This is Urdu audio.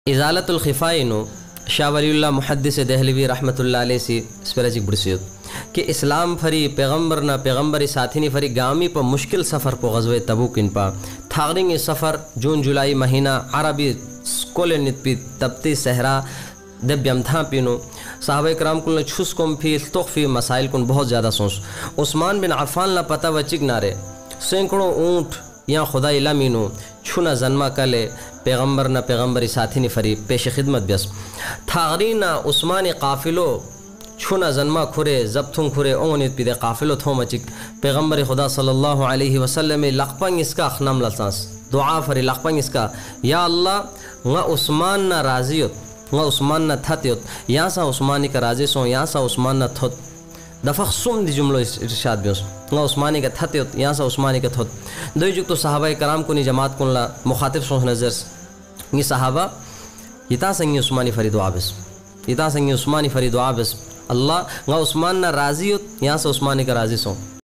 ازالت الخفائنو شاہ ولی اللہ محدث دہلوی رحمۃ اللہ علیہ سی سپیرچک بڑسیت کہ اسلام فری پیغمبر نہ پیغمبری ساتھی فری گامی پا مشکل سفر پا غزوہ تبوک ان پا تھاغرنگ سفر جون جولائی مہینہ عربی سکول نت پی تبتی صحرا دب یمتھا پینو صحابہ کرام کل چھس کم پھی تخفی مسائل کن بہت زیادہ سوچ عثمان بن عفان لا پتہ وچک نارے سینکڑوں اونٹ یا خدای لمینو چھنا زنما کلے پیغمبر نہ پیغمبری ساتھی نی فری پیش خدمت بیس تھاغرینا عثمانی قافلو چھنا زنما کھرے زبتھن کھرے اونیت پیدے قافلو تھو مچک پیغمبر خدا صلی اللہ علیہ وسلم لقپنگ اس کا اخنام لسانس دعا فری لقپنگ اس کا یا اللہ nga عثمان نہ راضیت nga عثمان نہ تھتیت یا سا عثمانی کا راضی سو یا سا عثمان نہ تھت دفق سم دی جملو ارشاد بیس nga عثمانی کا تھتیت یا سا عثمانی کا تھت دوی جک تو صحابہ کرام کو نی جماعت کن لا مخاطب سوچ نظر یہ صحابہ یتا سنگی عثمانی فری دعا بیس یتا سنگی عثمانی فری دعا بیس اللہ nga عثمان نہ راضیت یا سا عثمانی کا راضی سو